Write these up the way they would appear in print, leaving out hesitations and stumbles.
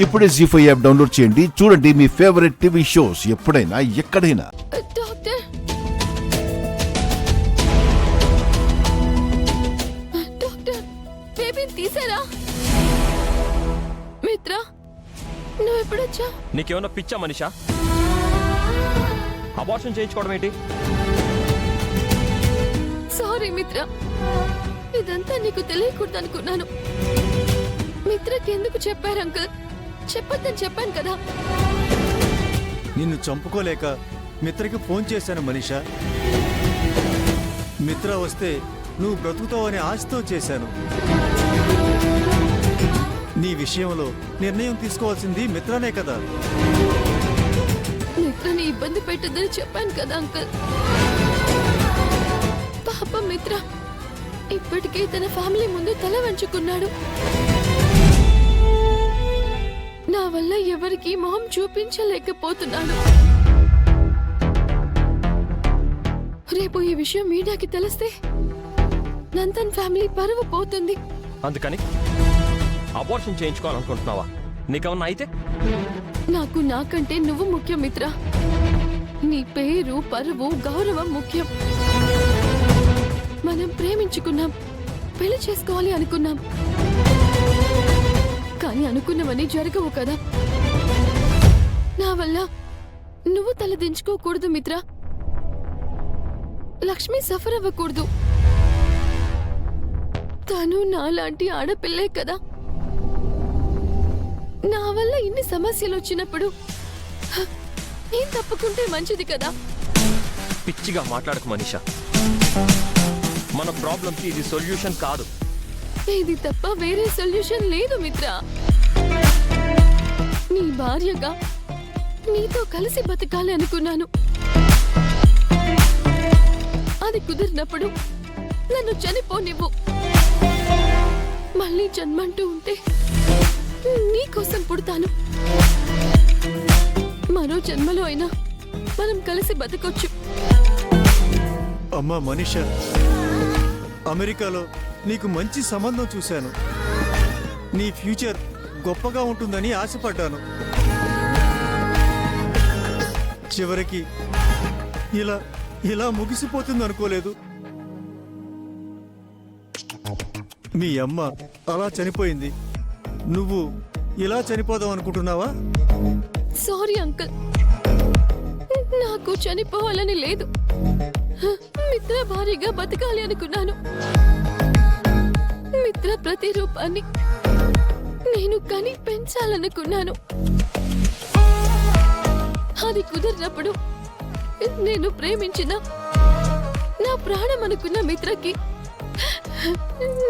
ఇప్పుడే జీ5 app download చేయండి. చూడండి మీ ఫేవరెట్ టీవీ షోస్ ఎప్పుడైనా ఎక్కడైనా. డాక్టర్ డాక్టర్ బేబీని తీసారా? మిత్ర నువ్వు ఎప్పుడొచ్చా? నీకేమన్నా పిచ్చా మనిషా? అబార్షన్ చేయించుకోవడం ఏంటి? సారీ మిత్ర, ఇదంతా నీకు తెలియకూడదు అనుకున్నాను. మిత్రకి ఎందుకు చెప్పారు అంకుల్? చెప్పొద్దని చెప్పాను కదా. నిన్ను చంపుకోలేక మిత్రకి ఫోన్ చేశాను మనీషా. మిత్ర వస్తే నువ్వు బ్రతుకుతావనే ఆశతో చేశాను. నీ విషయంలో నిర్ణయం తీసుకోవాల్సింది మిత్రనే కదా. మిత్రని ఇబ్బంది పెట్టద్దని చెప్పాను కదా అంకుల్. పాపం మిత్ర ఇప్పటికే తన ఫ్యామిలీ ముందు తల వంచుకున్నాడు. నా వల్ల ఎవరికి మొహం చూపించలేకపోతున్నాను. రేపు ఈ విషయం మీడియాకి తెలిస్తే నందన్ ఫ్యామిలీ పరువు పోతుంది. అందుకని అబార్షన్ చేయించుకోవాలనుకుంటున్నావా? నీకేమన్నా అయితే? నాకు నాకంటే నువ్వు ముఖ్యం మిత్ర. నీ పేరు, పరువు, గౌరవం ముఖ్యం. మనం ప్రేమించుకున్నాం, పెళ్లి చేసుకోవాలి అనుకున్నాం. కానీ అనుకున్నవన్నీ జరగవు కదా. నా వల్ల నువ్వు తలదించుకోకూడదు మిత్ర. లక్ష్మి సఫర్ అవ్వకూడదు. తను నాలాంటి ఆడపిల్లే కదా. నా వల్ల ఇన్ని సమస్యలు వచ్చినప్పుడు నేను తప్పుకుంటే మంచిది కదా. పిచ్చిగా మాట్లాడకు మనీషా. మన ప్రాబ్లంకి ఇది సొల్యూషన్ కాదు. ఇది తప్ప వేరే సొల్యూషన్ లేదు మిత్ర. నీ భార్యగా నీతో కలిసి బతకాలి అనుకున్నాను. అది కుదిరినప్పుడు నన్ను చనిపోనివ్వు. మళ్ళీ జన్మంటూ ఉంటే నీకోసం పుడతాను. మరో జన్మలో అయినా మనం కలిసి బతకొచ్చు. అమ్మా మనీషా, అమెరికాలో నీకు మంచి సంబంధం చూశాను. నీ ఫ్యూచర్ గొప్పగా ఉంటుందని ఆశపడ్డాను. చివరికి ఇలా ఇలా ముగిసిపోతుంది అనుకోలేదు. మీ అమ్మ అలా చనిపోయింది, నువ్వు ఇలా చనిపోదాం అనుకుంటున్నావా? సారీ అంకుల్, నాకు చనిపోవాలని లేదు. మిత్ర భారీగా బతకాలి అనుకున్నాను. మిత్ర ప్రతిరూపాన్ని నేను కని పెంచాలనుకున్నాను. అది కుదిరినప్పుడు నేను ప్రేమించిన, నా ప్రాణం అనుకున్న మిత్రకి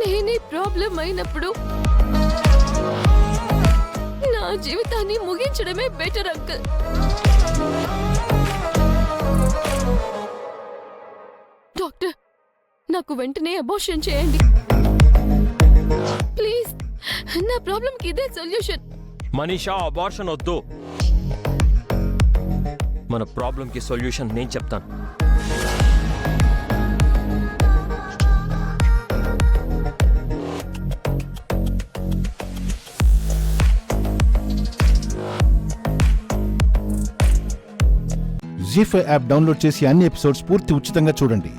నేనే ప్రాబ్లం అయినప్పుడు నా జీవితాన్ని ముగించడమే బెటర్ అంకుల్. డాక్టర్, నాకు వెంటనే అబార్షన్ చేయండి ప్లీజ్. నా ప్రాబ్లంకి ఇదే సొల్యూషన్. మనీషా, అబార్షన్ వద్దు. మన ప్రాబ్లంకి సొల్యూషన్ నేను చెప్తాను. జీ5 యాప్ డౌన్లోడ్ చేసి అన్ని ఎపిసోడ్స్ పూర్తి ఉచితంగా చూడండి.